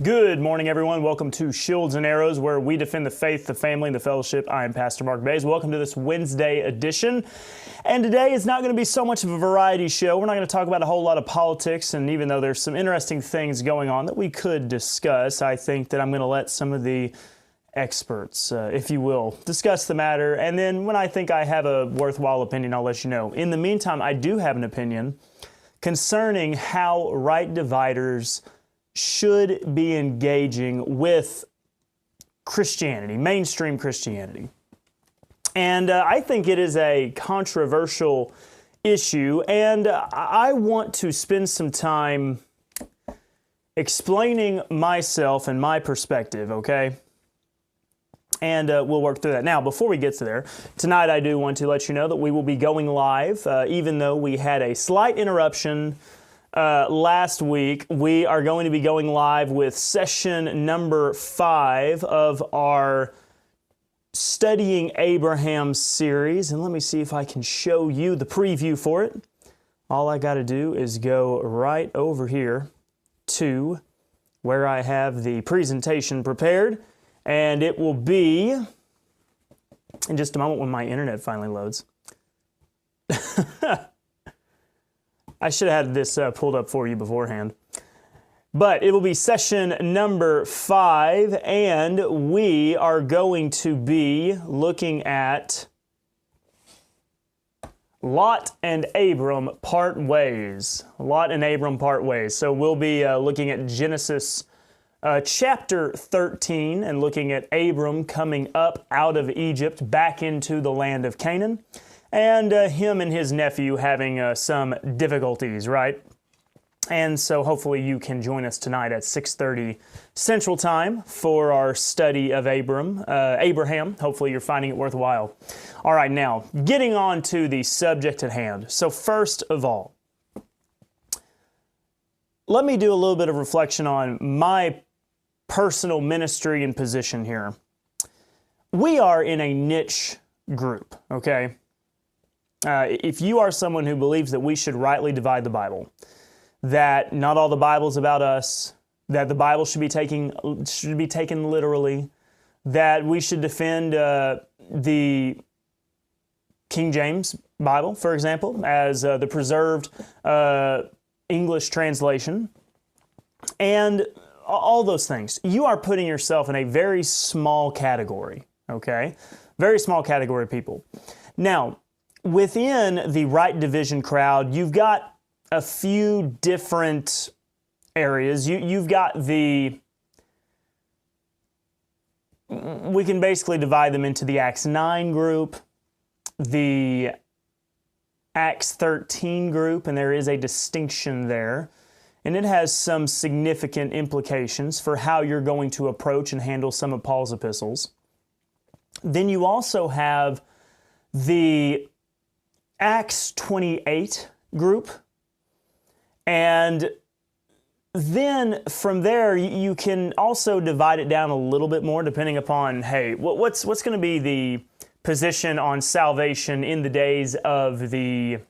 Good morning, everyone. Welcome to Shields and Arrows, where we defend the faith, the family, and the fellowship. I am Pastor Mark Baze. Welcome to this Wednesday edition. And today is not going to be so much of a variety show. We're not going to talk about a whole lot of politics, and even though there's some interesting things going on that we could discuss, I think that I'm going to let some of the experts, if you will, discuss the matter. And then when I think I have a worthwhile opinion, I'll let you know. In the meantime, I do have an opinion concerning how right dividers should be engaging with Christianity, mainstream Christianity. And I think it is a controversial issue, and I want to spend some time explaining myself and my perspective, okay? And we'll work through that. Now, before we get to there, tonight I do want to let you know that we will be going live, even though we had a slight interruption last week. We are going to be going live with session number 5 of our Studying Abraham series. And let me see if I can show you the preview for it. All I got to do is go right over here to where I have the presentation prepared. And it will be in just a moment when my internet finally loads. I should have had this pulled up for you beforehand. But it will be session number 5, and we are going to be looking at Lot and Abram part ways. Lot and Abram part ways. So we'll be looking at Genesis chapter 13 and looking at Abram coming up out of Egypt back into the land of Canaan. And him and his nephew having some difficulties, right? And so hopefully you can join us tonight at 6:30 Central Time for our study of Abraham. Hopefully you're finding it worthwhile. All right, now, getting on to the subject at hand. So first of all, let me do a little bit of reflection on my personal ministry and position here. We are in a niche group, okay? If you are someone who believes that we should rightly divide the Bible, that not all the Bible is about us, that the Bible should be taken literally, that we should defend the King James Bible, for example, as the preserved English translation, and all those things, you are putting yourself in a very small category, okay? Very small category of people. Now, within the right division crowd, you've got a few different areas. You've got we can basically divide them into the Acts 9 group, the Acts 13 group, and there is a distinction there. And it has some significant implications for how you're going to approach and handle some of Paul's epistles. Then you also have the Acts 28 group, and then from there you can also divide it down a little bit more depending upon, hey, what's going to be the position on salvation in the days of the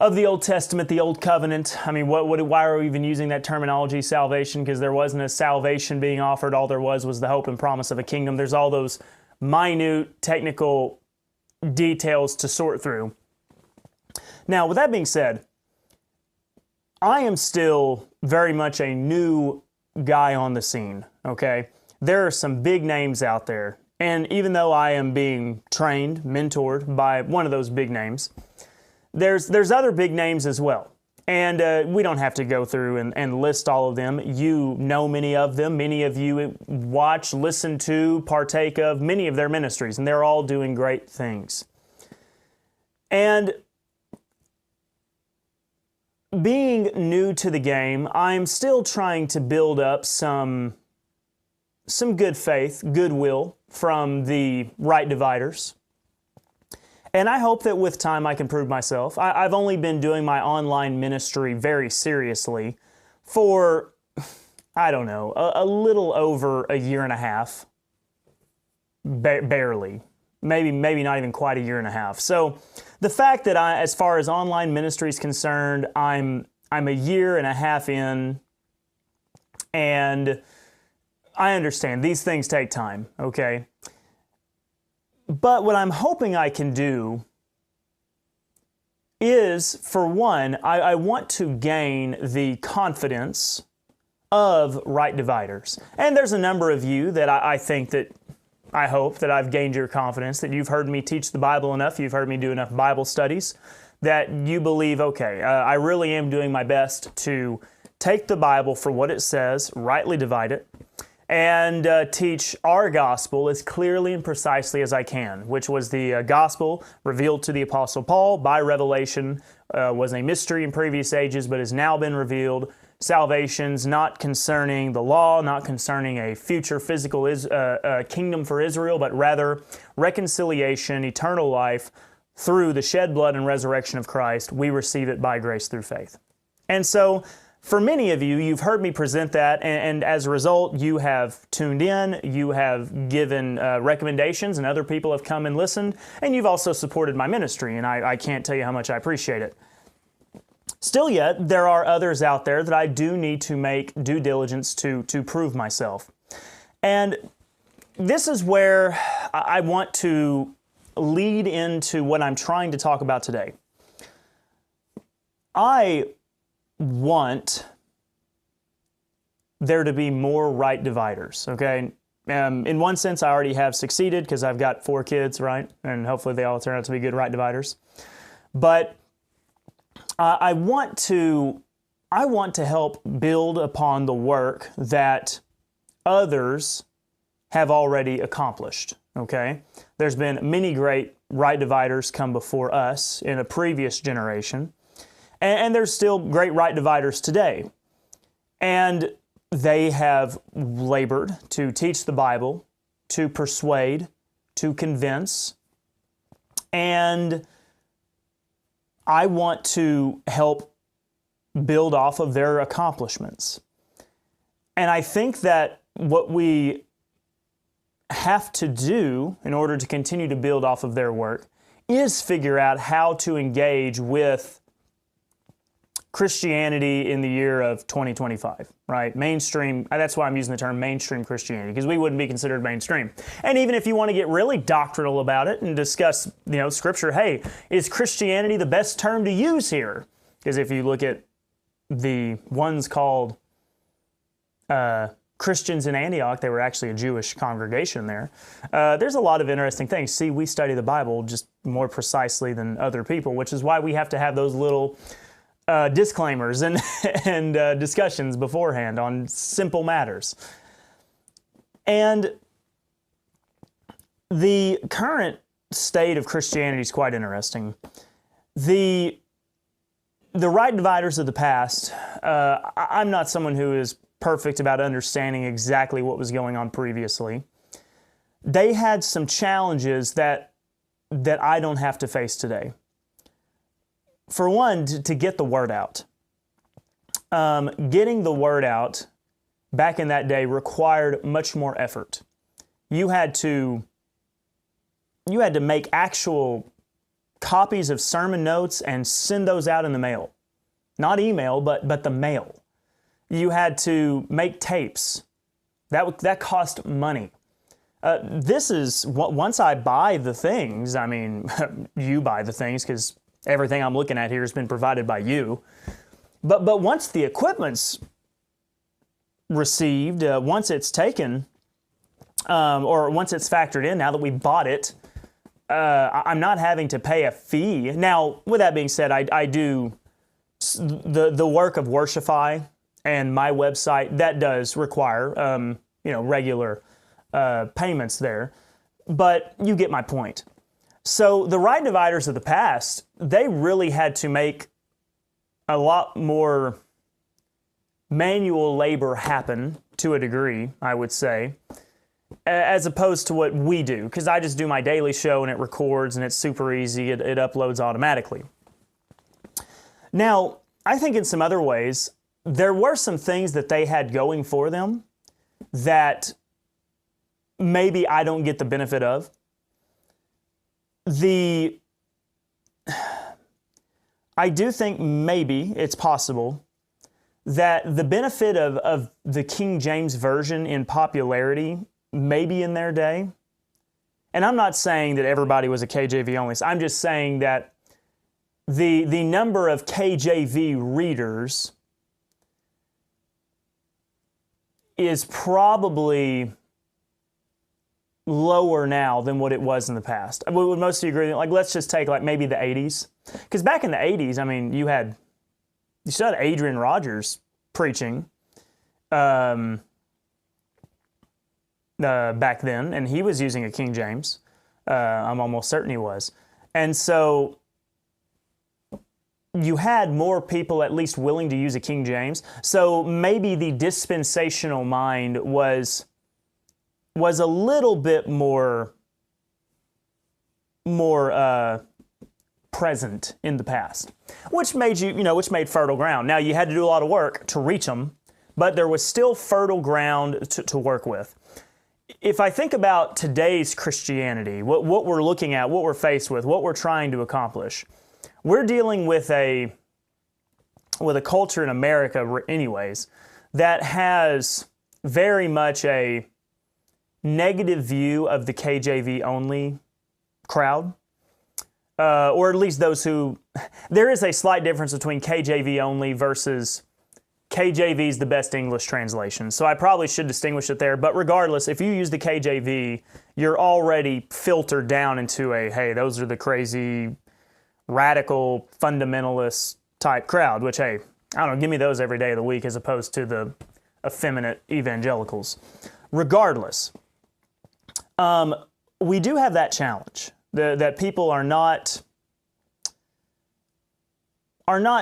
Old Testament, the Old Covenant. I mean, why are we even using that terminology, salvation? Because there wasn't a salvation being offered. All there was the hope and promise of a kingdom. There's all those minute technical details to sort through. Now, with that being said, I am still very much a new guy on the scene, okay? There are some big names out there, and even though I am being trained, mentored by one of those big names, there's other big names as well. And we don't have to go through and list all of them. You know many of them. Many of you watch, listen to, partake of many of their ministries, and they're all doing great things. And being new to the game, I'm still trying to build up some good faith, goodwill from the right dividers. And I hope that with time I can prove myself. I've only been doing my online ministry very seriously for, I don't know, a little over a year and a half. Barely. Maybe not even quite a year and a half. So the fact that as far as online ministry is concerned, I'm a year and a half in, And I understand these things take time, okay? But what I'm hoping I can do is, for one, I want to gain the confidence of right dividers. And there's a number of you that I think that, I hope that I've gained your confidence, that you've heard me teach the Bible enough, you've heard me do enough Bible studies, that you believe, okay, I really am doing my best to take the Bible for what it says, rightly divide it, and teach our gospel as clearly and precisely as I can, which was the gospel revealed to the Apostle Paul by revelation, was a mystery in previous ages, but has now been revealed. Salvation's not concerning the law, not concerning a future physical kingdom for Israel, but rather reconciliation, eternal life through the shed blood and resurrection of Christ. We receive it by grace through faith. And so, for many of you, you've heard me present that, and as a result, you have tuned in, you have given recommendations, and other people have come and listened, and you've also supported my ministry, and I can't tell you how much I appreciate it. Still yet, there are others out there that I do need to make due diligence to prove myself. And this is where I want to lead into what I'm trying to talk about today. I want there to be more right dividers, okay? In one sense, I already have succeeded because I've got 4 kids, right? And hopefully they all turn out to be good right dividers. But I want to help build upon the work that others have already accomplished, okay? There's been many great right dividers come before us in a previous generation, and there's still great right dividers today. And they have labored to teach the Bible, to persuade, to convince, and I want to help build off of their accomplishments. And I think that what we have to do in order to continue to build off of their work is figure out how to engage with Christianity in the year of 2025, right? Mainstream, that's why I'm using the term mainstream Christianity, because we wouldn't be considered mainstream. And even if you want to get really doctrinal about it and discuss, Scripture, hey, is Christianity the best term to use here? Because if you look at the ones called Christians in Antioch, they were actually a Jewish congregation there. There's a lot of interesting things. See, we study the Bible just more precisely than other people, which is why we have to have those little disclaimers and discussions beforehand on simple matters. And the current state of Christianity is quite interesting. The right dividers of the past, I'm not someone who is perfect about understanding exactly what was going on previously. They had some challenges that I don't have to face today. For one, to get the word out. Getting the word out back in that day required much more effort. You had to make actual copies of sermon notes and send those out in the mail. Not email, but the mail. You had to make tapes. That cost money. This is, once I buy the things, I mean, you buy the things because everything I'm looking at here has been provided by you. But once the equipment's received, once it's taken, or once it's factored in, now that we bought it, I'm not having to pay a fee. Now, with that being said, I do the work of Worshipify and my website, that does require regular payments there. But you get my point. So the right dividers of the past, they really had to make a lot more manual labor happen to a degree, I would say, as opposed to what we do. Because I just do my daily show and it records and it's super easy. It uploads automatically. Now, I think in some other ways, there were some things that they had going for them that maybe I don't get the benefit of. I do think maybe it's possible that the benefit of the King James Version in popularity, maybe in their day, and I'm not saying that everybody was a KJV only, I'm just saying that the number of KJV readers is probably lower now than what it was in the past. Would most of you agree? Like, let's just take like maybe the 80s. Because back in the 80s, I mean, you still had Adrian Rogers preaching back then, and he was using a King James. I'm almost certain he was. And so you had more people at least willing to use a King James. So maybe the dispensational mind was a little bit more present in the past, which made fertile ground. Now, you had to do a lot of work to reach them, but there was still fertile ground to work with. If I think about today's Christianity, what we're looking at, what we're faced with, what we're trying to accomplish, we're dealing with a culture in America anyways that has very much a negative view of the KJV only crowd, or at least those who, there is a slight difference between KJV only versus KJV is the best English translation. So I probably should distinguish it there, but regardless, if you use the KJV, you're already filtered down into hey, those are the crazy, radical, fundamentalist type crowd, which, hey, I don't know, give me those every day of the week as opposed to the effeminate evangelicals. Regardless, we do have that challenge that people are not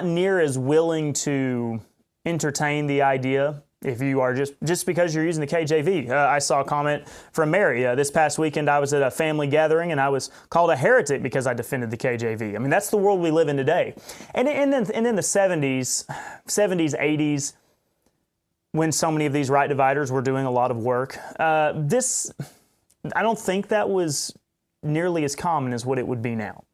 near as willing to entertain the idea if you are just because you're using the KJV. I saw a comment from Mary. This past weekend I was at a family gathering and I was called a heretic because I defended the KJV. I mean, that's the world we live in today. And in the 70s, 80s, when so many of these right dividers were doing a lot of work, I don't think that was nearly as common as what it would be now.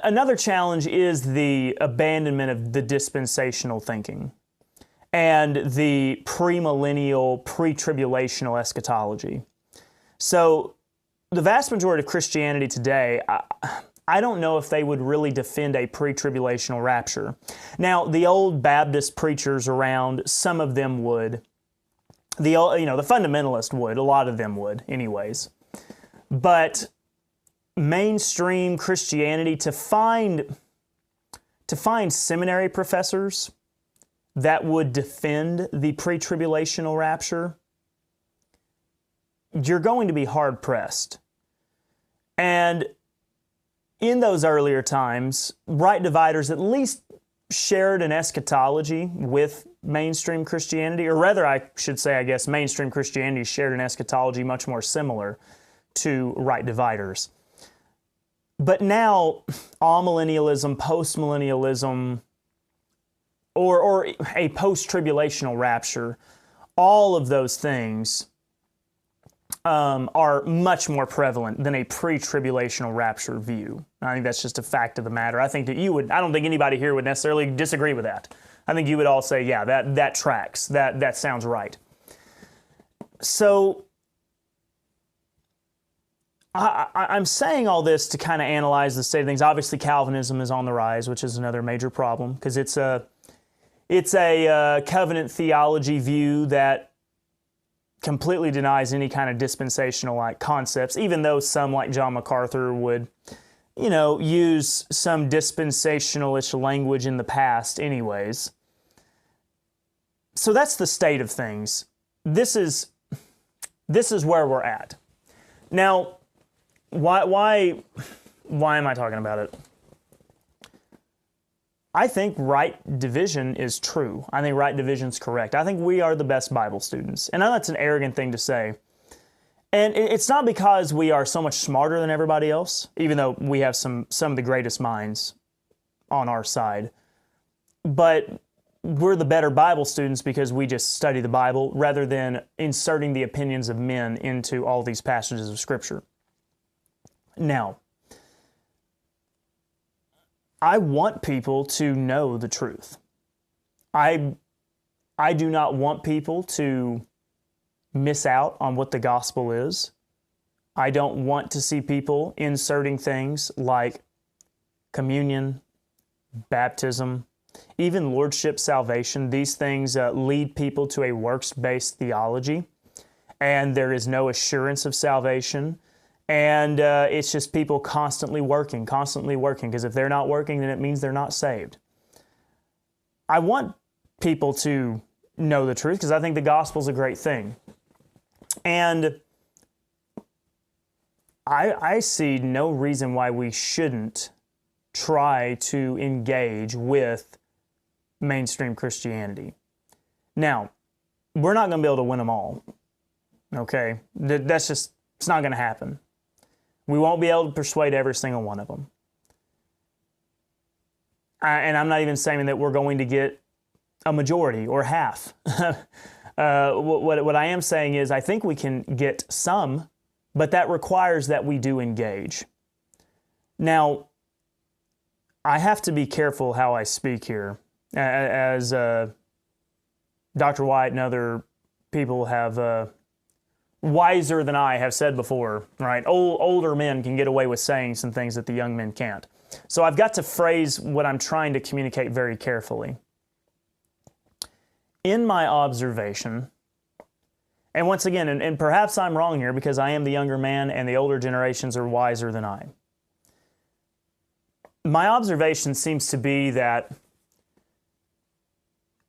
Another challenge is the abandonment of the dispensational thinking and the premillennial, pre-tribulational eschatology. So the vast majority of Christianity today, I don't know if they would really defend a pre-tribulational rapture. Now, the old Baptist preachers around, some of them would. The fundamentalist would. A lot of them would, anyways. But mainstream Christianity, to find seminary professors that would defend the pre-tribulational rapture, you're going to be hard-pressed. And in those earlier times, right dividers at least shared an eschatology with mainstream Christianity, or rather, I should say, I guess, mainstream Christianity shared an eschatology much more similar to right dividers. But now, amillennialism, postmillennialism, or a post-tribulational rapture, all of those things are much more prevalent than a pre-tribulational rapture view. I think that's just a fact of the matter. I think that I don't think anybody here would necessarily disagree with that. I think you would all say, yeah, that tracks, that sounds right. So I'm saying all this to kind of analyze the state of things. Obviously, Calvinism is on the rise, which is another major problem because it's a covenant theology view that completely denies any kind of dispensational like concepts, even though some like John MacArthur would, use some dispensationalish language in the past anyways. So that's the state of things. This is where we're at. Now, why am I talking about it? I think right division is true. I think right division is correct. I think we are the best Bible students. And I know that's an arrogant thing to say. And it's not because we are so much smarter than everybody else, even though we have some of the greatest minds on our side. But we're the better Bible students because we just study the Bible rather than inserting the opinions of men into all these passages of Scripture. Now, I want people to know the truth. I do not want people to miss out on what the gospel is. I don't want to see people inserting things like communion, baptism, even lordship salvation. These things lead people to a works-based theology, and there is no assurance of salvation. And it's just people constantly working, because if they're not working, then it means they're not saved. I want people to know the truth because I think the gospel is a great thing. And I see no reason why we shouldn't try to engage with mainstream Christianity. Now, we're not going to be able to win them all. Okay? That's just, it's not going to happen. We won't be able to persuade every single one of them. And I'm not even saying that we're going to get a majority or half. What I am saying is I think we can get some, but that requires that we do engage. Now, I have to be careful how I speak here. As Dr. White and other people have, wiser than I have said before, right? Older men can get away with saying some things that the young men can't. So I've got to phrase what I'm trying to communicate very carefully. In my observation, and once again, and perhaps I'm wrong here because I am the younger man and the older generations are wiser than I. My observation seems to be that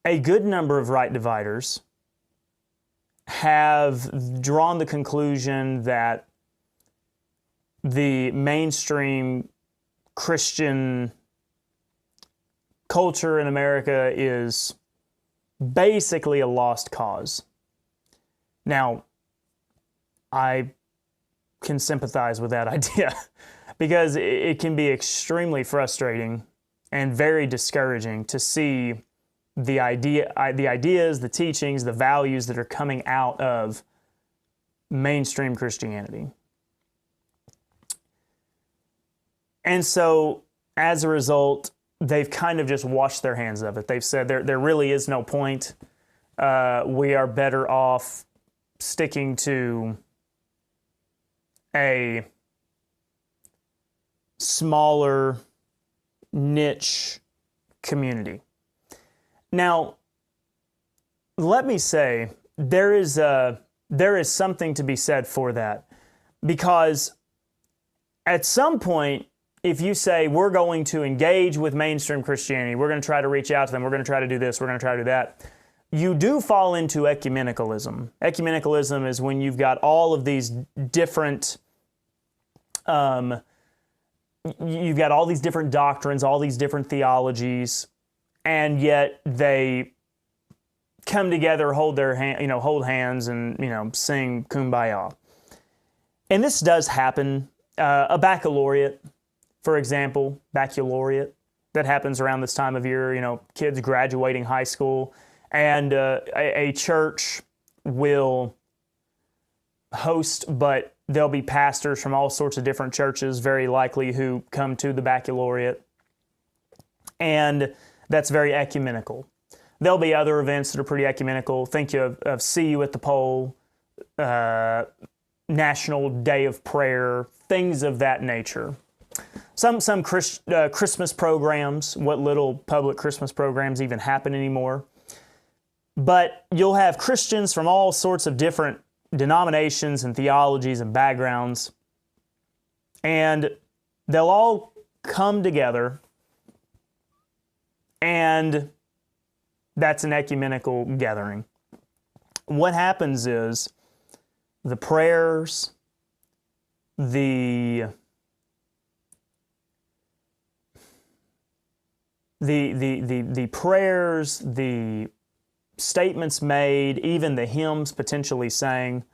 a good number of right dividers have drawn the conclusion that the mainstream Christian culture in America is basically a lost cause. Now, I can sympathize with that idea because it can be extremely frustrating and very discouraging to see the ideas, the teachings, the values that are coming out of mainstream Christianity. And so, as a result, they've kind of just washed their hands of it. They've said there really is no point. We are better off sticking to a smaller niche community. Now, let me say, there is something to be said for that, because at some point, if you say, we're going to engage with mainstream Christianity, we're going to try to reach out to them, we're going to try to do this, we're going to try to do that, you do fall into ecumenicalism. Ecumenicalism is when you've got all of these different, you've got all these different doctrines, all these different theologies, and yet they come together, hold hands, and sing Kumbaya. And this does happen. A baccalaureate, for example, baccalaureate, that happens around this time of year. Kids graduating high school, and a church will host, but there'll be pastors from all sorts of different churches, very likely, who come to the baccalaureate, and that's very ecumenical. There'll be other events that are pretty ecumenical. Think of See You at the Pole, National Day of Prayer, things of that nature. Some Christmas programs, what little public Christmas programs even happen anymore. But you'll have Christians from all sorts of different denominations and theologies and backgrounds, and they'll all come together, and that's an ecumenical gathering. What happens is the prayers, the prayers, the statements made, even the hymns potentially sang,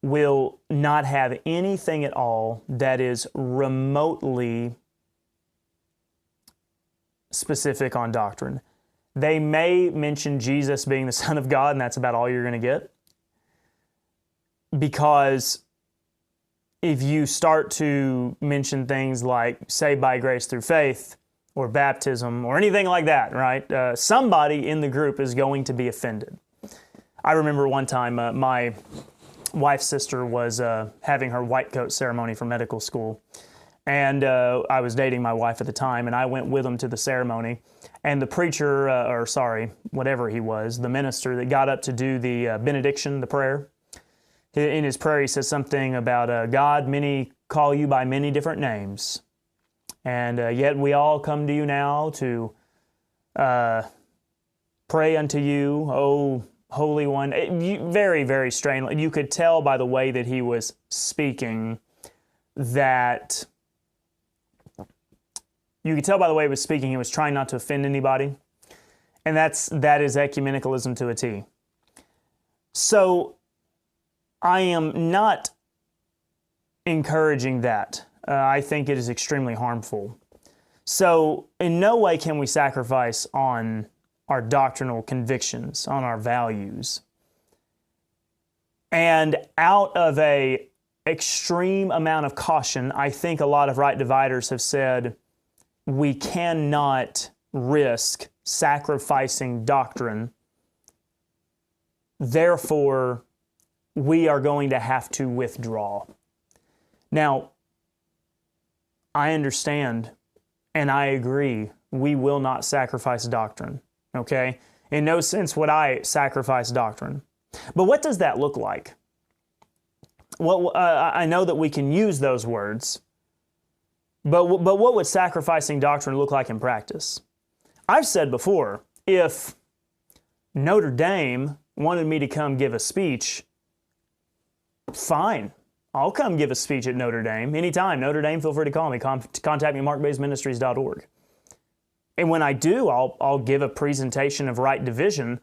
will not have anything at all that is remotely specific on doctrine. They may mention Jesus being the Son of God, and that's about all you're going to get. Because if you start to mention things like saved by grace through faith, or baptism or anything like that, right? Somebody in the group is going to be offended. I remember one time my wife's sister was having her white coat ceremony for medical school. And I was dating my wife at the time, and I went with them to the ceremony. And the preacher, whatever he was, the minister that got up to do the benediction, the prayer, in his prayer he says something about God, many call you by many different names. And yet we all come to you now to pray unto you, O Holy One. Very, very strange. You could tell by the way that he was speaking that... You could tell by the way he was speaking, he was trying not to offend anybody. And that is ecumenicalism to a T. So I am not encouraging that. I think it is extremely harmful. So in no way can we sacrifice on our doctrinal convictions, on our values. And out of an extreme amount of caution, I think a lot of right dividers have said, we cannot risk sacrificing doctrine. Therefore, we are going to have to withdraw. Now, I understand and I agree, we will not sacrifice doctrine, okay? In no sense would I sacrifice doctrine. But what does that look like? Well, I know that we can use those words, but what would sacrificing doctrine look like in practice? I've said before, if Notre Dame wanted me to come give a speech, fine. I'll come give a speech at Notre Dame anytime. Notre Dame, feel free to call me. Contact me, markbazeministries.org. And when I do, I'll give a presentation of right division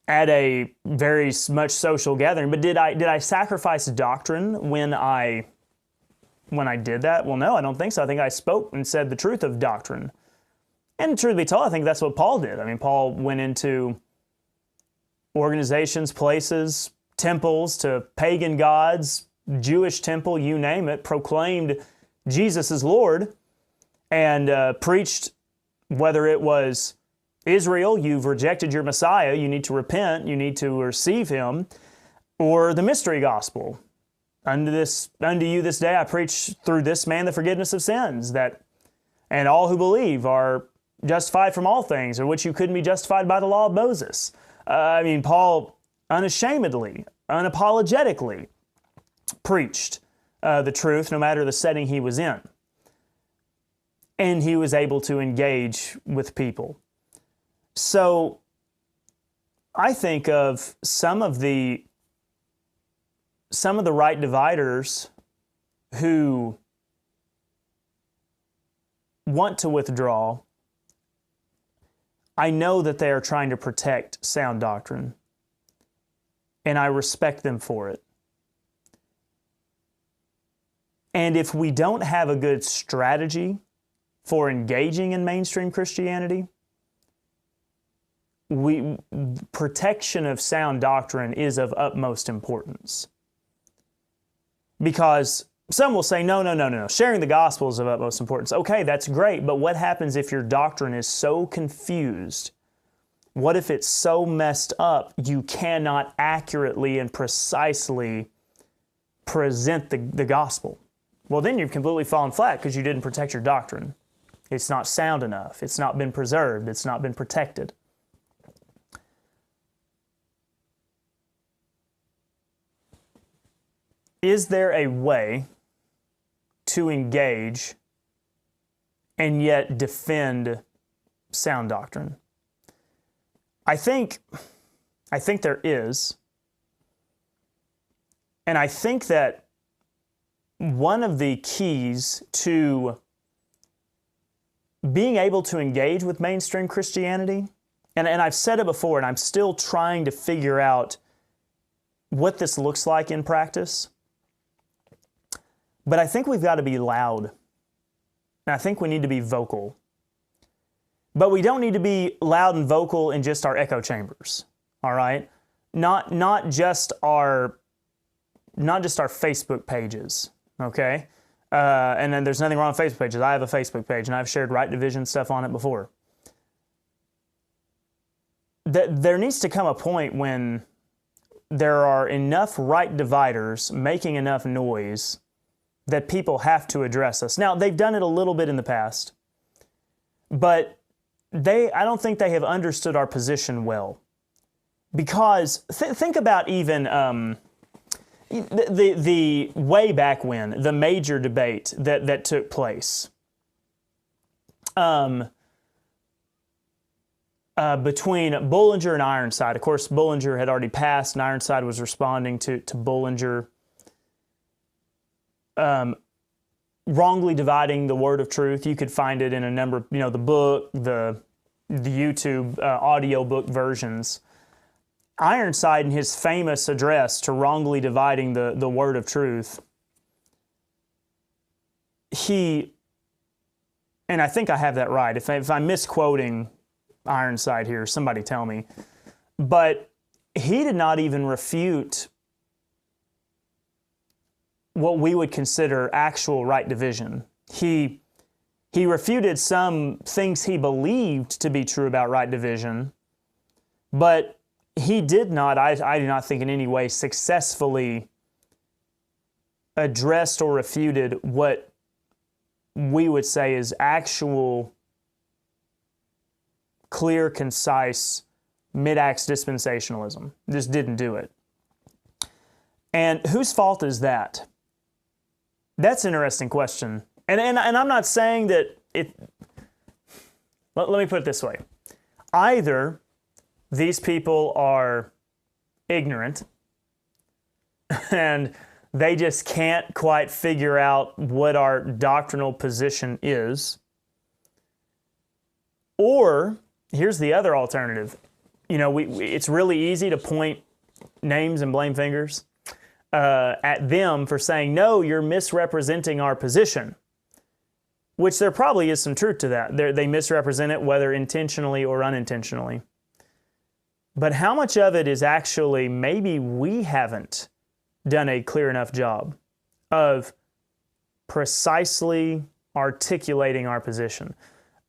at a very much social gathering. But did I sacrifice doctrine when I did that? Well, no, I don't think so. I think I spoke and said the truth of doctrine. And truth be told, I think that's what Paul did. I mean, Paul went into organizations, places, temples to pagan gods, Jewish temple, you name it, proclaimed Jesus as Lord, and preached, whether it was Israel, you've rejected your Messiah, you need to repent, you need to receive Him, or the mystery gospel. Unto you this day I preach through this man the forgiveness of sins, and all who believe are justified from all things, in which you couldn't be justified by the law of Moses. Paul unashamedly, unapologetically preached the truth, no matter the setting he was in. And he was able to engage with people. So I think of some of the right dividers who want to withdraw. I know that they are trying to protect sound doctrine, and I respect them for it. And if we don't have a good strategy for engaging in mainstream Christianity, protection of sound doctrine is of utmost importance. Because some will say, no, sharing the gospel is of utmost importance. Okay, that's great, but what happens if your doctrine is so confused? What if it's so messed up you cannot accurately and precisely present the gospel? Well, then you've completely fallen flat because you didn't protect your doctrine. It's not sound enough. It's not been preserved. It's not been protected. Is there a way to engage and yet defend sound doctrine? I think there is. And I think that one of the keys to being able to engage with mainstream Christianity, and I've said it before, and I'm still trying to figure out what this looks like in practice, but I think we've got to be loud. And I think we need to be vocal. But we don't need to be loud and vocal in just our echo chambers, all right? Not just our Facebook pages, okay? And then there's nothing wrong with Facebook pages. I have a Facebook page, and I've shared right division stuff on it before. There needs to come a point when there are enough right dividers making enough noise that people have to address us. Now, they've done it a little bit in the past, but I don't think they have understood our position well. Because think about even the way back when, the major debate that took place between Bullinger and Ironside. Of course, Bullinger had already passed, and Ironside was responding to Bullinger. Wrongly dividing the word of truth. You could find it in a number of, the book, the YouTube audio book versions. Ironside, in his famous address to wrongly dividing the word of truth, and I think I have that right. If I'm misquoting Ironside here, somebody tell me. But he did not even refute what we would consider actual right division. He refuted some things he believed to be true about right division, but he did not, I do not think in any way, successfully addressed or refuted what we would say is actual, clear, concise, mid-acts dispensationalism. Just didn't do it. And whose fault is that? That's an interesting question. And I'm not saying that it... Let me put it this way. Either these people are ignorant and they just can't quite figure out what our doctrinal position is, or here's the other alternative. It's really easy to point names and blame fingers at them for saying, no, you're misrepresenting our position, which there probably is some truth to that. They misrepresent it, whether intentionally or unintentionally. But how much of it is actually maybe we haven't done a clear enough job of precisely articulating our position?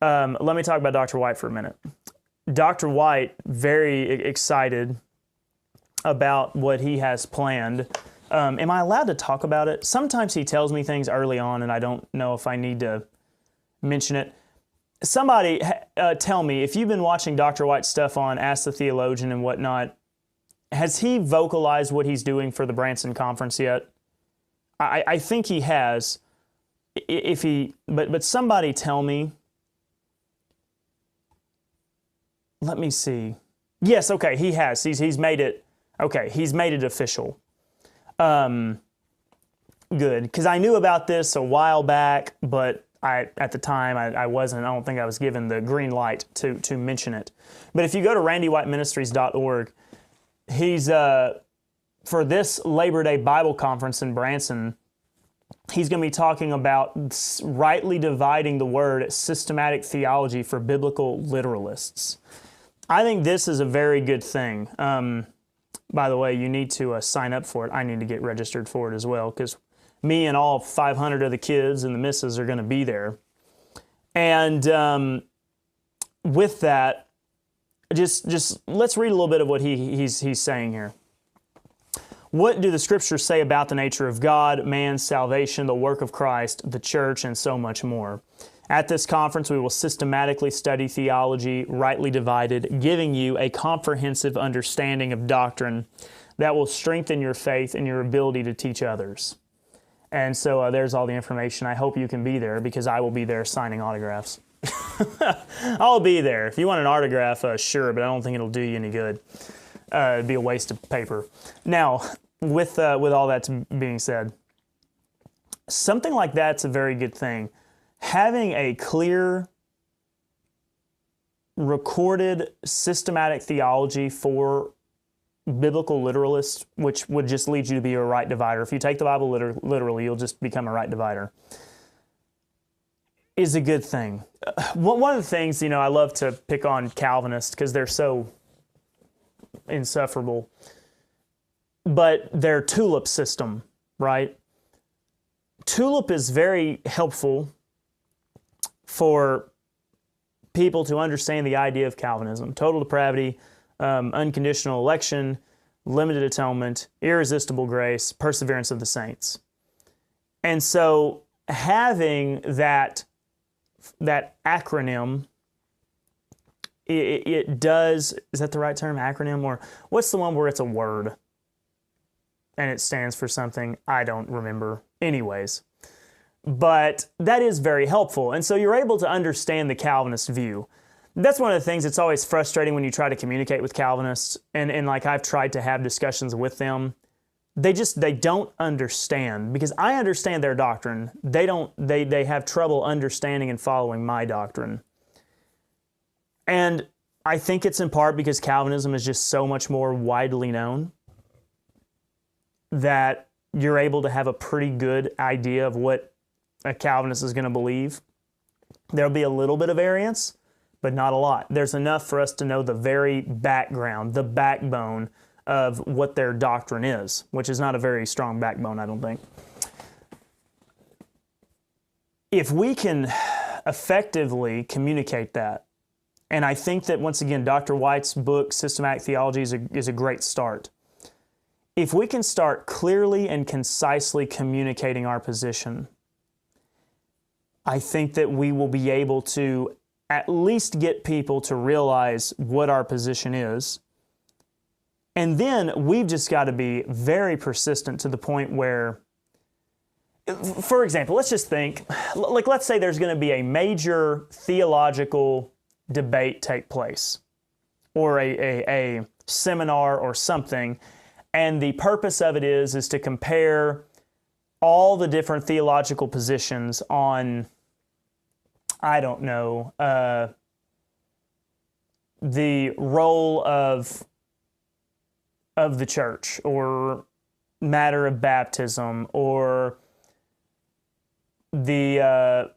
Let me talk about Dr. White for a minute. Dr. White, very excited about what he has planned. Am I allowed to talk about it? Sometimes he tells me things early on, and I don't know if I need to mention it. Somebody tell me, if you've been watching Dr. White's stuff on Ask the Theologian and whatnot, has he vocalized what he's doing for the Branson Conference yet? I think he has. But somebody tell me. Let me see. Yes, okay, he has. He's made it. Okay, he's made it official. Good, because I knew about this a while back, but at the time I don't think I was given the green light to mention it. But if you go to randywhiteministries.org, he's for this Labor Day Bible Conference in Branson, he's going to be talking about rightly dividing the word, systematic theology for biblical literalists. I think this is a very good thing. By the way, you need to sign up for it. I need to get registered for it as well, because me and all 500 of the kids and the missus are going to be there. And with that, just let's read a little bit of what he's saying here. What do the Scriptures say about the nature of God, man's salvation, the work of Christ, the church, and so much more? At this conference, we will systematically study theology, rightly divided, giving you a comprehensive understanding of doctrine that will strengthen your faith and your ability to teach others. And so there's all the information. I hope you can be there, because I will be there signing autographs. I'll be there. If you want an autograph, sure, but I don't think it'll do you any good. It'd be a waste of paper. Now, with all that being said, something like that's a very good thing. Having a clear, recorded, systematic theology for biblical literalists, which would just lead you to be a right divider. If you take the Bible literally, you'll just become a right divider, is a good thing. One of the things, I love to pick on Calvinists because they're so insufferable, but their tulip system, right? TULIP is very helpful for people to understand the idea of Calvinism: total depravity, unconditional election, limited atonement, irresistible grace, perseverance of the saints. And so having that acronym, it does, is that the right term, acronym? Or what's the one where it's a word and it stands for something? I don't remember. Anyways, but that is very helpful. And so you're able to understand the Calvinist view. That's one of the things that's always frustrating when you try to communicate with Calvinists, and like I've tried to have discussions with them. They don't understand, because I understand their doctrine. They have trouble understanding and following my doctrine. And I think it's in part because Calvinism is just so much more widely known that you're able to have a pretty good idea of what a Calvinist is going to believe. There'll be a little bit of variance, but not a lot. There's enough for us to know the very background, the backbone of what their doctrine is, which is not a very strong backbone, I don't think. If we can effectively communicate that, and I think that, once again, Dr. White's book, Systematic Theology, is a great start. If we can start clearly and concisely communicating our position, I think that we will be able to at least get people to realize what our position is. And then we've just got to be very persistent to the point where, for example, let's just think, like let's say there's going to be a major theological debate take place, or a seminar or something, and the purpose of it is to compare all the different theological positions on, I don't know, the role of the church, or matter of baptism, or the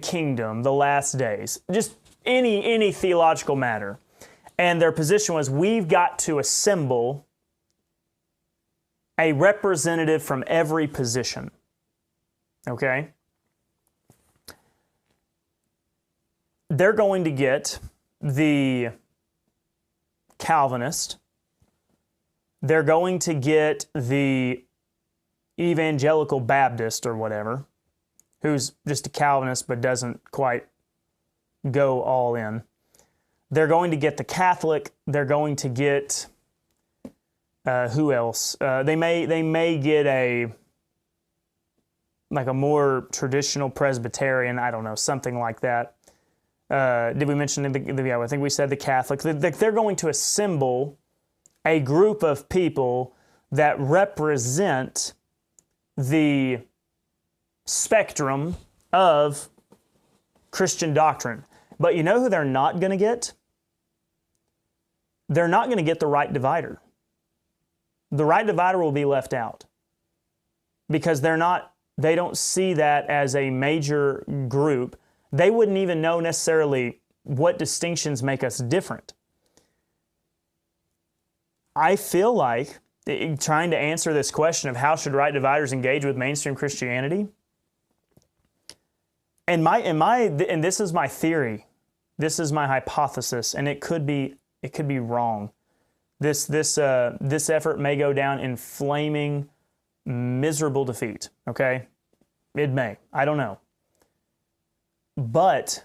kingdom, the last days, just any theological matter. And their position was, we've got to assemble a representative from every position. Okay? They're going to get the Calvinist. They're going to get the evangelical Baptist or whatever, who's just a Calvinist but doesn't quite go all in. They're going to get the Catholic. They're going to get who else? They may get a more traditional Presbyterian. I don't know, something like that. Did we mention I think we said the Catholic. They're going to assemble a group of people that represent the spectrum of Christian doctrine. But you know who they're not going to get? They're not going to get the right divider. The right divider will be left out, because they don't see that as a major group. They wouldn't even know necessarily what distinctions make us different. I feel like, trying to answer this question of how should right dividers engage with mainstream Christianity, and this is my theory, this is my hypothesis, and it could be wrong. This effort may go down in flaming, miserable defeat. Okay, it may. I don't know, but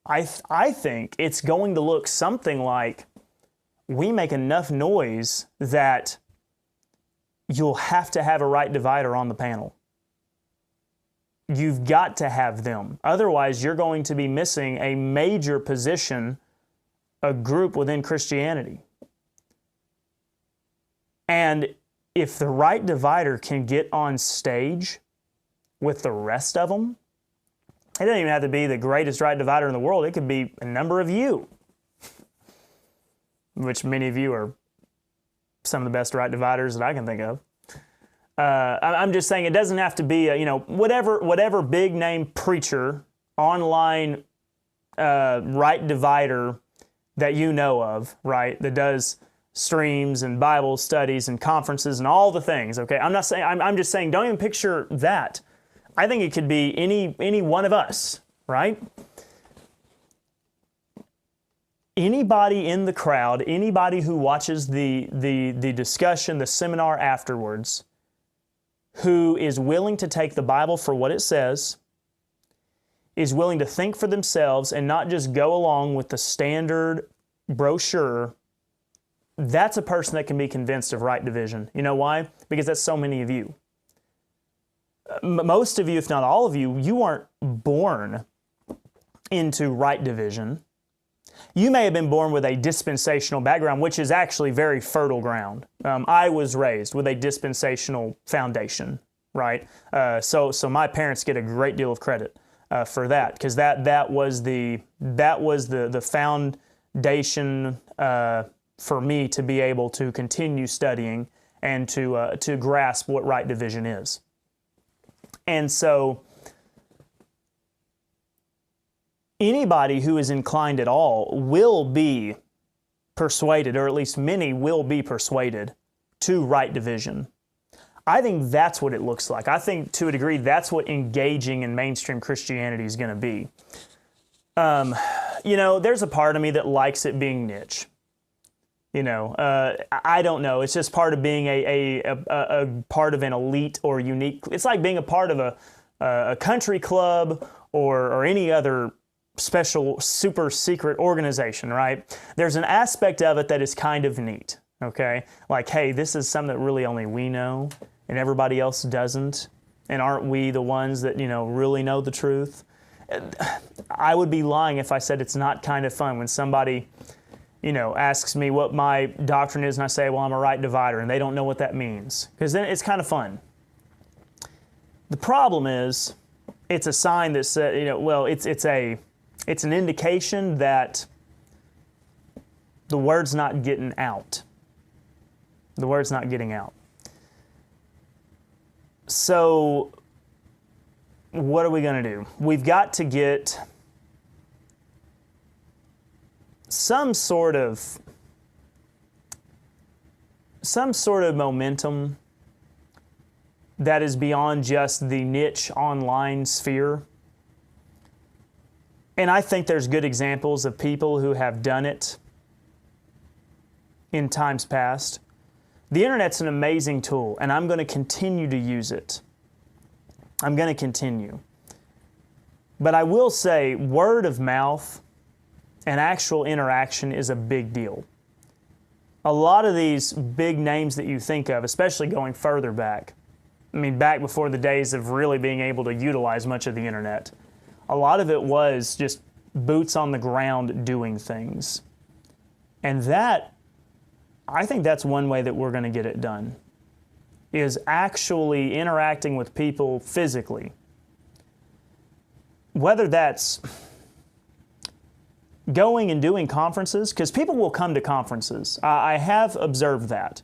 I think it's going to look something like, we make enough noise that you'll have to have a right divider on the panel. You've got to have them. Otherwise, you're going to be missing a major position, a group within Christianity. And if the right divider can get on stage with the rest of them, it doesn't even have to be the greatest right divider in the world. It could be a number of you, which many of you are some of the best right dividers that I can think of. I'm just saying, it doesn't have to be whatever big name preacher, online right divider that you know of, right, that does streams and Bible studies and conferences and all the things, okay? I'm just saying, don't even picture that. I think it could be any one of us, right? Anybody in the crowd, anybody who watches the discussion, the seminar afterwards, who is willing to take the Bible for what it says, is willing to think for themselves and not just go along with the standard brochure, that's a person that can be convinced of right division. You know why? Because that's so many of you. Most of you, if not all of you, you aren't born into right division. You may have been born with a dispensational background, which is actually very fertile ground. I was raised with a dispensational foundation, right? So my parents get a great deal of credit for that, because that was the foundation for me to be able to continue studying and to grasp what right division is. And so anybody who is inclined at all will be persuaded, or at least many will be persuaded to right division. I think that's what it looks like. I think to a degree that's what engaging in mainstream Christianity is going to be. There's a part of me that likes it being niche. I don't know. It's just part of being a part of an elite or unique. It's like being a part of a country club or any other special super secret organization, right? There's an aspect of it that is kind of neat, okay? Like, hey, this is something that really only we know and everybody else doesn't. And aren't we the ones that, really know the truth? I would be lying if I said it's not kind of fun when somebody, asks me what my doctrine is and I say, well, I'm a right divider, and they don't know what that means. Because then it's kind of fun. The problem is, it's a sign that says, it's an indication that the word's not getting out. The word's not getting out. So, what are we going to do? We've got to get some sort of momentum that is beyond just the niche online sphere. And I think there's good examples of people who have done it in times past. The internet's an amazing tool, and I'm going to continue to use it. I'm going to continue. But I will say, word of mouth and actual interaction is a big deal. A lot of these big names that you think of, especially going further back, back before the days of really being able to utilize much of the internet, a lot of it was just boots on the ground doing things. And I think that's one way that we're going to get it done, is actually interacting with people physically. Whether that's going and doing conferences, because people will come to conferences. I have observed that.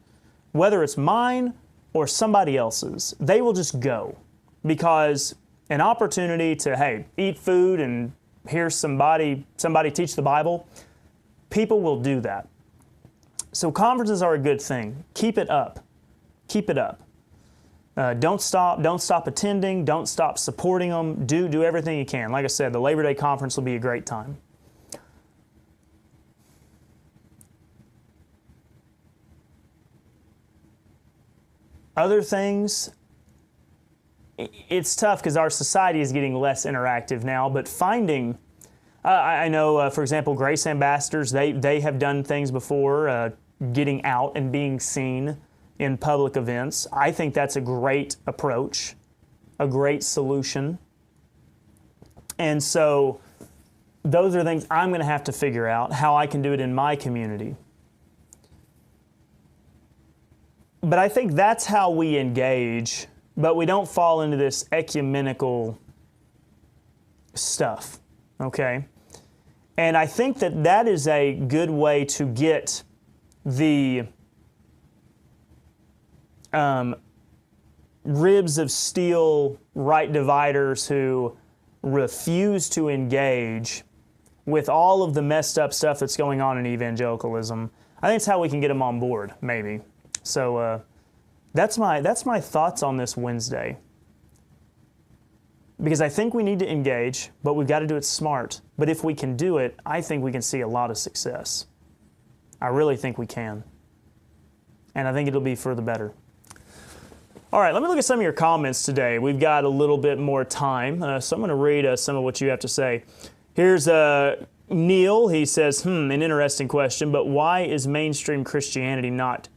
Whether it's mine or somebody else's, they will just go because an opportunity to, hey, eat food and hear somebody teach the Bible, people will do that. So conferences are a good thing. Keep it up. Keep it up. Don't stop attending. Don't stop supporting them. Do everything you can. Like I said, the Labor Day conference will be a great time. Other things, it's tough because our society is getting less interactive now, but finding, I know, for example, Grace Ambassadors, they have done things before, getting out and being seen in public events. I think that's a great approach, a great solution. And so those are things I'm going to have to figure out how I can do it in my community. But I think that's how we engage, but we don't fall into this ecumenical stuff, okay? And I think that is a good way to get the ribs of steel right dividers who refuse to engage with all of the messed up stuff that's going on in evangelicalism. I think it's how we can get them on board, maybe. So that's my thoughts on this Wednesday. Because I think we need to engage, but we've got to do it smart. But if we can do it, I think we can see a lot of success. I really think we can. And I think it'll be for the better. All right, let me look at some of your comments today. We've got a little bit more time, so I'm going to read some of what you have to say. Here's Neil. He says, an interesting question, but why is mainstream Christianity not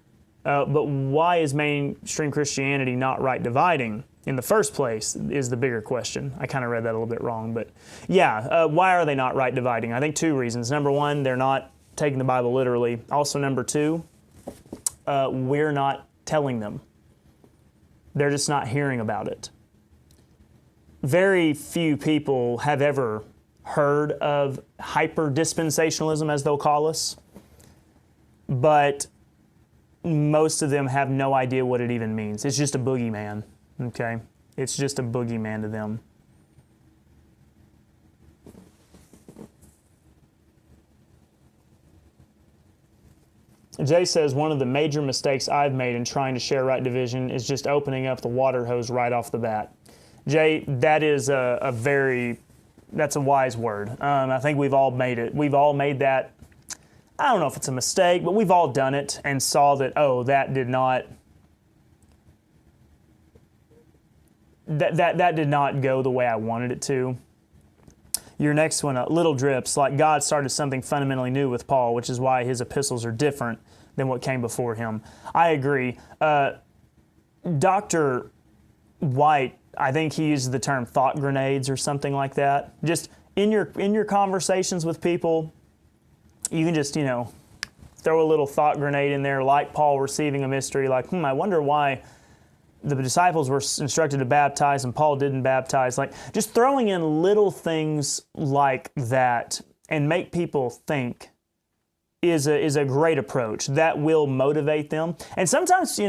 right dividing in the first place is the bigger question. I kind of read that a little bit wrong, but yeah, why are they not right dividing? I think two reasons. Number one, they're not taking the Bible literally. Also, number two, we're not telling them. They're just not hearing about it. Very few people have ever heard of hyper-dispensationalism, as they'll call us, but most of them have no idea what it even means. It's just a boogeyman, okay? It's just a boogeyman to them. Jay says, one of the major mistakes I've made in trying to share right division is just opening up the water hose right off the bat. Jay, that is that's a wise word. I think we've all made it. We've all made that. I don't know if it's a mistake, but we've all done it and saw that, that did not go the way I wanted it to. Your next one, little drips, like God started something fundamentally new with Paul, which is why his epistles are different than what came before him. I agree. Dr. White, I think he uses the term thought grenades or something like that. Just in your conversations with people, you can just, throw a little thought grenade in there, like Paul receiving a mystery, like, I wonder why the disciples were instructed to baptize and Paul didn't baptize. Like, just throwing in little things like that and make people think is a great approach. That will motivate them. And sometimes,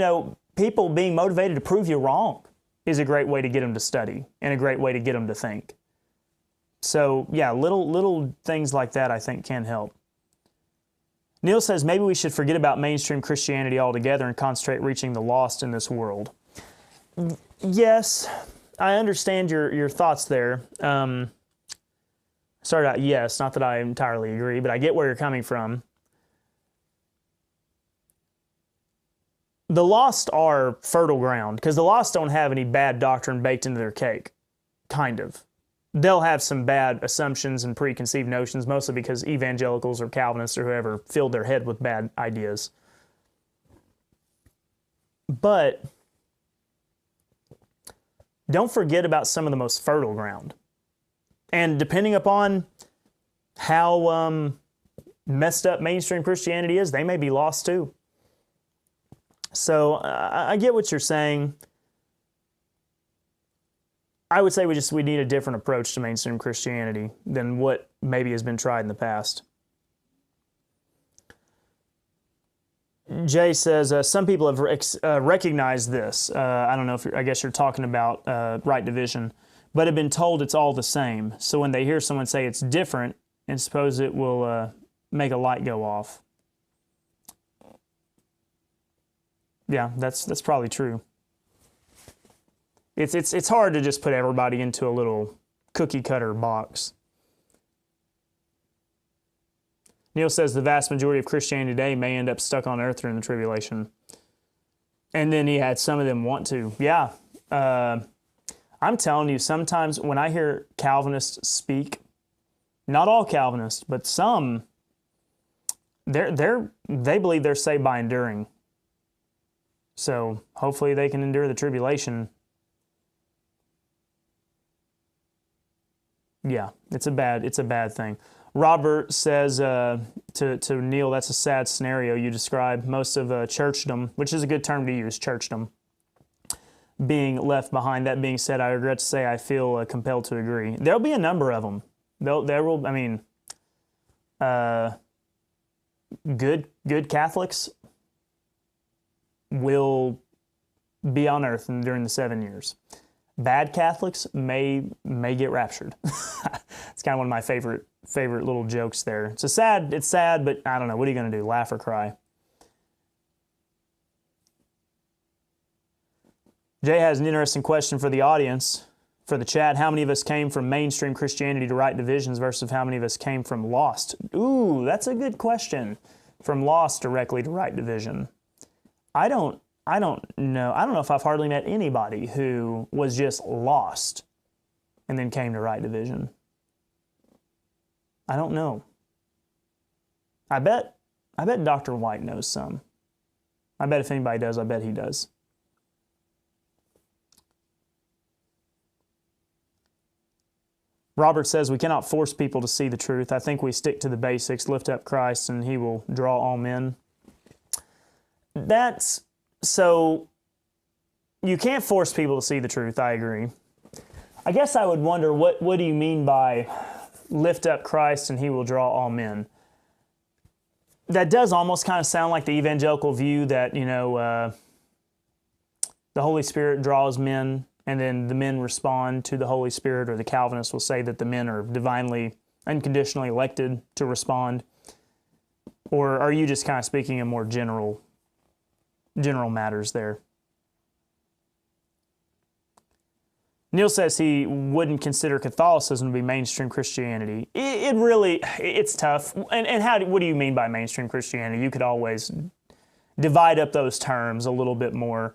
people being motivated to prove you wrong is a great way to get them to study and a great way to get them to think. So, yeah, little things like that I think can help. Neil says, maybe we should forget about mainstream Christianity altogether and concentrate reaching the lost in this world. Yes, I understand your thoughts there. Started out yes, not that I entirely agree, but I get where you're coming from. The lost are fertile ground because the lost don't have any bad doctrine baked into their cake, kind of. They'll have some bad assumptions and preconceived notions, mostly because evangelicals or Calvinists or whoever filled their head with bad ideas. But don't forget about some of the most fertile ground. And depending upon how messed up mainstream Christianity is, they may be lost too. So I get what you're saying. I would say we need a different approach to mainstream Christianity than what maybe has been tried in the past. Jay says, some people have recognized this. I don't know I guess you're talking about right division, but have been told it's all the same. So when they hear someone say it's different, and suppose it will make a light go off. Yeah, that's probably true. It's hard to just put everybody into a little cookie cutter box. Neil says the vast majority of Christianity today may end up stuck on earth during the tribulation. And then he had some of them want to. Yeah. I'm telling you, sometimes when I hear Calvinists speak, not all Calvinists, but some, they believe they're saved by enduring. So hopefully they can endure the tribulation. Yeah, it's a bad thing. Robert says to Neil, that's a sad scenario you describe. Most of churchdom, which is a good term to use, churchdom, being left behind. That being said, I regret to say I feel compelled to agree. There'll be a number of them. Good Catholics will be on earth during the 7 years. Bad Catholics may get raptured. It's kind of one of my favorite little jokes there. It's sad, but I don't know. What are you going to do? Laugh or cry? Jay has an interesting question for the audience, for the chat. How many of us came from mainstream Christianity to right divisions versus how many of us came from lost? Ooh, that's a good question. From lost directly to right division. I don't know. I don't know if I've hardly met anybody who was just lost and then came to right division. I don't know. I bet Dr. White knows some. I bet if anybody does, I bet he does. Robert says we cannot force people to see the truth. I think we stick to the basics, lift up Christ, and he will draw all men. That's so you can't force people to see the truth, I agree. I guess I would wonder what do you mean by lift up Christ and he will draw all men? That does almost kind of sound like the evangelical view that, the Holy Spirit draws men and then the men respond to the Holy Spirit, or the Calvinists will say that the men are divinely, unconditionally elected to respond. Or are you just kind of speaking in more general matters there? Neil says he wouldn't consider Catholicism to be mainstream Christianity. It's tough. And what do you mean by mainstream Christianity? You could always divide up those terms a little bit more.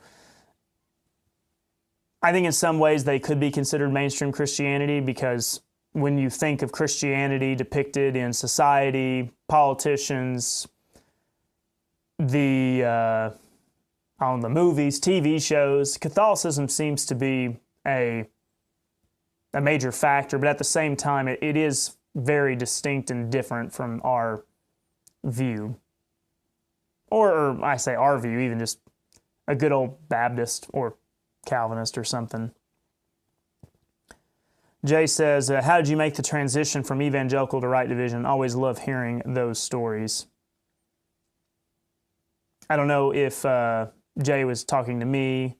I think in some ways they could be considered mainstream Christianity because when you think of Christianity depicted in society, politicians, the movies, TV shows, Catholicism seems to be a major factor, but at the same time, it is very distinct and different from our view. Or I say our view, even just a good old Baptist or Calvinist or something. Jay says, how did you make the transition from evangelical to right division? Always love hearing those stories. I don't know if Jay was talking to me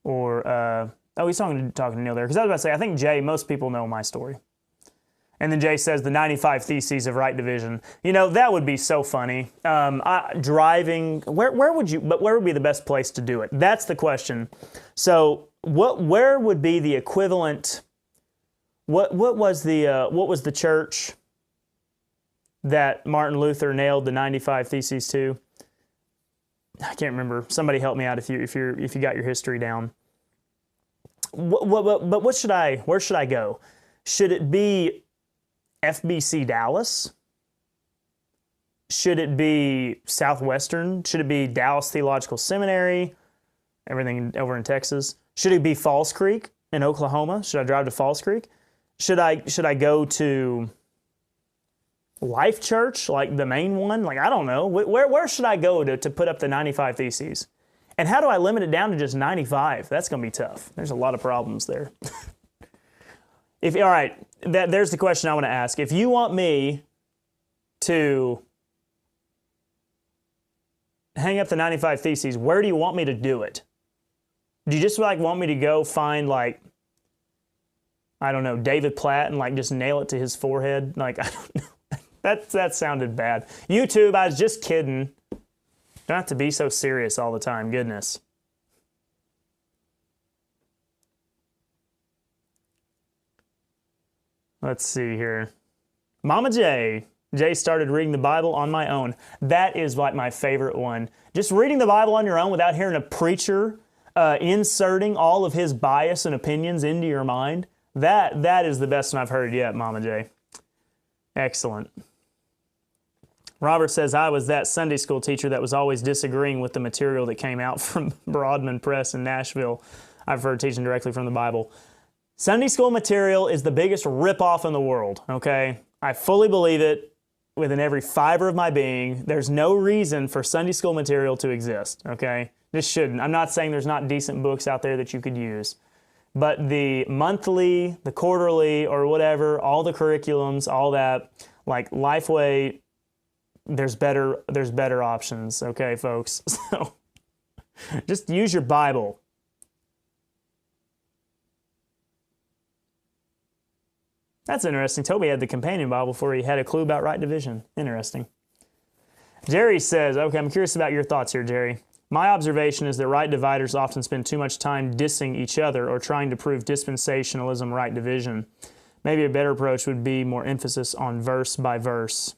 or... he's talking to Neil there. Because I was about to say, I think Jay, most people know my story. And then Jay says the 95 Theses of Right Division. That would be so funny. Driving, where would be the best place to do it? That's the question. So where would be the equivalent? What was the church that Martin Luther nailed the 95 Theses to? I can't remember. Somebody help me out if you got your history down. But where should I go? Should it be FBC Dallas? Should it be Southwestern? Should it be Dallas Theological Seminary? Everything over in Texas. Should it be Falls Creek in Oklahoma? Should I drive to Falls Creek? Should I go to Life Church, like the main one? Like, I don't know. Where should I go to put up the 95 Theses? And how do I limit it down to just 95? That's going to be tough. There's a lot of problems there. All right, there's the question I want to ask. If you want me to hang up the 95 Theses, where do you want me to do it? Do you just want me to go find I don't know, David Platt and just nail it to his forehead? I don't know. That sounded bad. YouTube, I was just kidding. Don't have to be so serious all the time. Goodness. Let's see here. Mama J. Jay started reading the Bible on my own. That is my favorite one. Just reading the Bible on your own without hearing a preacher inserting all of his bias and opinions into your mind. That is the best one I've heard yet, Mama J. Excellent. Robert says, I was that Sunday school teacher that was always disagreeing with the material that came out from Broadman Press in Nashville. I prefer teaching directly from the Bible. Sunday school material is the biggest ripoff in the world, okay? I fully believe it within every fiber of my being. There's no reason for Sunday school material to exist, okay? This shouldn't. I'm not saying there's not decent books out there that you could use. But the monthly, the quarterly, or whatever, all the curriculums, all that, Lifeway, there's better options, okay, folks? So just use your Bible. That's interesting. Toby had the companion Bible before he had a clue about right division. Interesting. Jerry says, okay, I'm curious about your thoughts here, Jerry. My observation is that right dividers often spend too much time dissing each other or trying to prove dispensationalism right division. Maybe a better approach would be more emphasis on verse-by-verse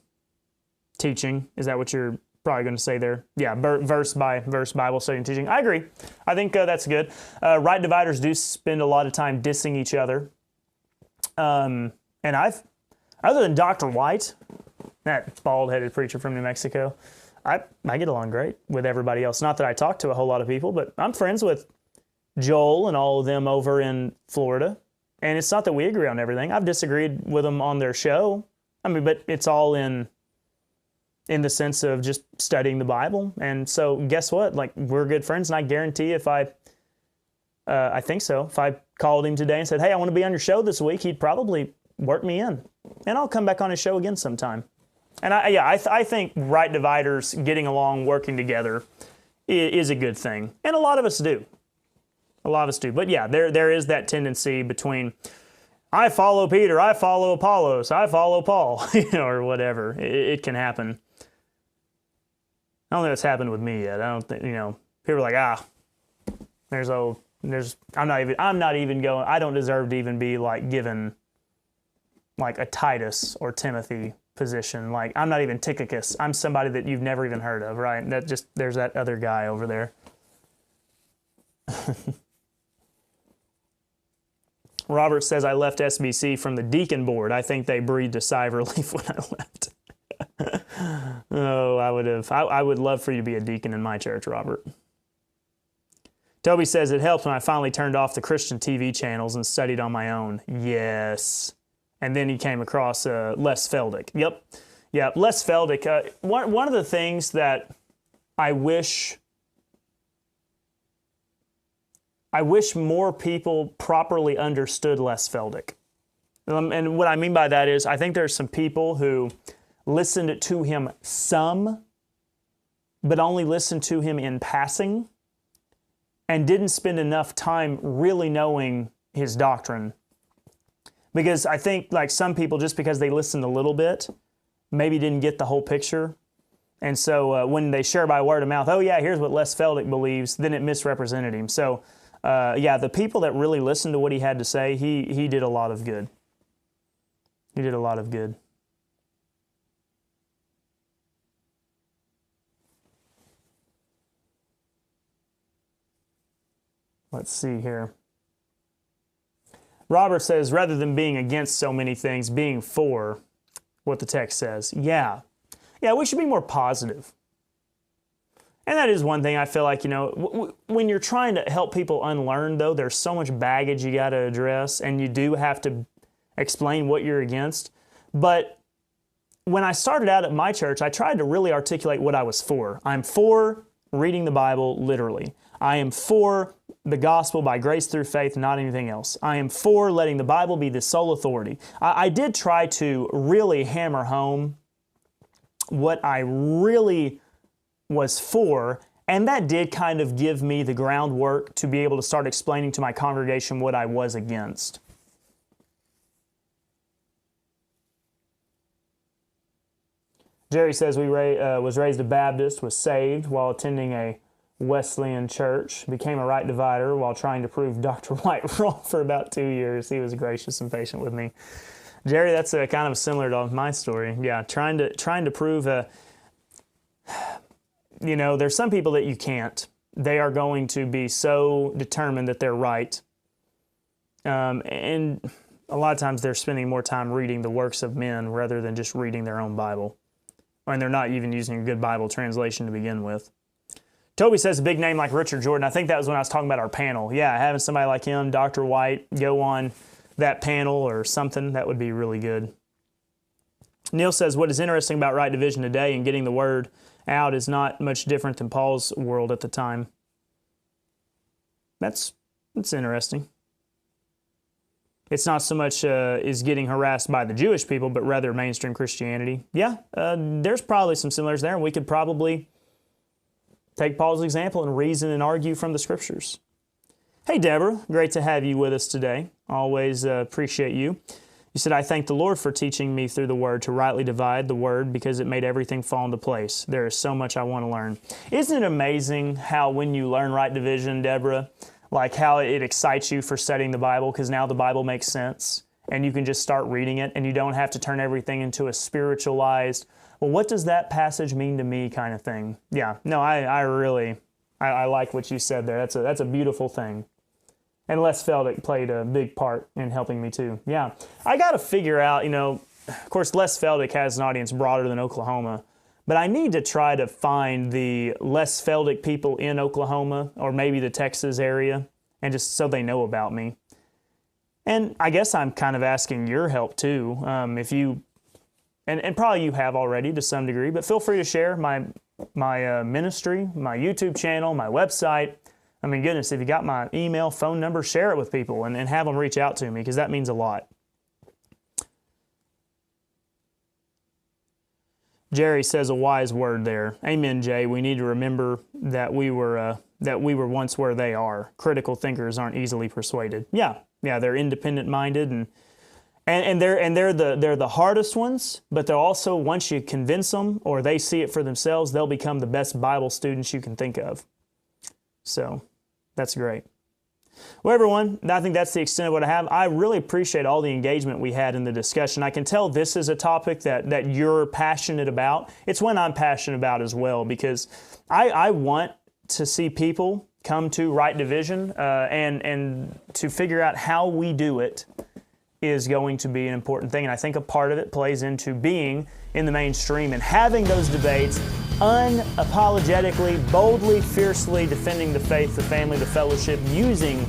teaching. Is that what you're probably going to say there? Yeah, verse-by-verse Bible study and teaching. I agree. I think that's good. Right dividers do spend a lot of time dissing each other. And other than Dr. White, that bald-headed preacher from New Mexico, I get along great with everybody else. Not that I talk to a whole lot of people, but I'm friends with Joel and all of them over in Florida. And it's not that we agree on everything. I've disagreed with them on their show. I mean, but it's all in the sense of just studying the Bible. And so guess what? Like, we're good friends, and I guarantee if I think so. If I called him today and said, hey, I want to be on your show this week, he'd probably work me in. And I'll come back on his show again sometime. And I think right dividers getting along, working together is a good thing. And a lot of us do. A lot of us do. But yeah, there is that tendency between, I follow Peter, I follow Apollos, I follow Paul, or whatever. It can happen. I don't think it's happened with me yet. I don't think, people are like, I'm not even going, I don't deserve to even be like given like a Titus or Timothy position. Like, I'm not even Tychicus. I'm somebody that you've never even heard of, right? There's that other guy over there. Robert says, I left SBC from the deacon board. I think they breathed a sigh of relief when I left. Oh, I would love for you to be a deacon in my church, Robert. Toby says, it helped when I finally turned off the Christian TV channels and studied on my own. Yes. And then he came across Les Feldick. Yep. Yeah, Les Feldick. One of the things that I wish more people properly understood Les Feldick. And what I mean by that is I think there's some people who listened to him some, but only listened to him in passing and didn't spend enough time really knowing his doctrine. Because I think like some people, just because they listened a little bit, maybe didn't get the whole picture. And so when they share by word of mouth, oh yeah, here's what Les Feldick believes, then it misrepresented him. So the people that really listened to what he had to say, he did a lot of good. He did a lot of good. Let's see here. Robert says, rather than being against so many things, being for what the text says. Yeah, we should be more positive. And that is one thing I feel like, when you're trying to help people unlearn, though, there's so much baggage you got to address, and you do have to explain what you're against. But when I started out at my church, I tried to really articulate what I was for. I'm for reading the Bible literally. I am for the gospel by grace through faith, not anything else. I am for letting the Bible be the sole authority. I did try to really hammer home what I really was for, and that did kind of give me the groundwork to be able to start explaining to my congregation what I was against. Jerry says was raised a Baptist, was saved while attending a Wesleyan church, became a right divider while trying to prove Dr. White wrong for about 2 years. He was gracious and patient with me. Jerry, that's kind of similar to my story. Yeah, trying to prove there's some people that you can't. They are going to be so determined that they're right. And a lot of times they're spending more time reading the works of men rather than just reading their own Bible. And they're not even using a good Bible translation to begin with. Toby says a big name like Richard Jordan. I think that was when I was talking about our panel. Yeah, having somebody like him, Dr. White, go on that panel or something, that would be really good. Neil says, what is interesting about right division today and getting the word out is not much different than Paul's world at the time. That's interesting. It's not so much is getting harassed by the Jewish people, but rather mainstream Christianity. Yeah, there's probably some similarities there, and we could probably take Paul's example and reason and argue from the Scriptures. Hey, Deborah, great to have you with us today. Always appreciate you. You said, I thank the Lord for teaching me through the Word to rightly divide the Word because it made everything fall into place. There is so much I want to learn. Isn't it amazing how when you learn right division, Deborah, like how it excites you for studying the Bible because now the Bible makes sense and you can just start reading it and you don't have to turn everything into a spiritualized, well, what does that passage mean to me kind of thing? Yeah, no, I really like what you said there. That's a beautiful thing. And Les Feldick played a big part in helping me too. Yeah. I got to figure out, of course, Les Feldick has an audience broader than Oklahoma, but I need to try to find the Les Feldick people in Oklahoma or maybe the Texas area and just so they know about me. And I guess I'm kind of asking your help too. If you, and probably you have already to some degree, but feel free to share my ministry, my YouTube channel, my website. I mean, goodness, if you got my email, phone number, share it with people and have them reach out to me because that means a lot. Jerry says a wise word there. Amen, Jay. We need to remember that we were once where they are. Critical thinkers aren't easily persuaded. Yeah, they're independent-minded and they're the hardest ones, but they're also, once you convince them or they see it for themselves, they'll become the best Bible students you can think of. So that's great. Well, everyone, I think that's the extent of what I have. I really appreciate all the engagement we had in the discussion. I can tell this is a topic that you're passionate about. It's one I'm passionate about as well because I want to see people come to right division and to figure out how we do it is going to be an important thing. And I think a part of it plays into being in the mainstream and having those debates unapologetically, boldly, fiercely defending the faith, the family, the fellowship, using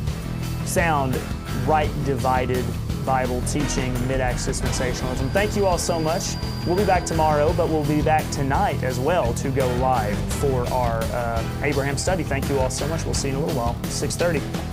sound, right divided Bible teaching, mid-Acts dispensationalism. Thank you all so much. We'll be back tomorrow, but we'll be back tonight as well to go live for our Abraham study. Thank you all so much. We'll see you in a little while, 6:30.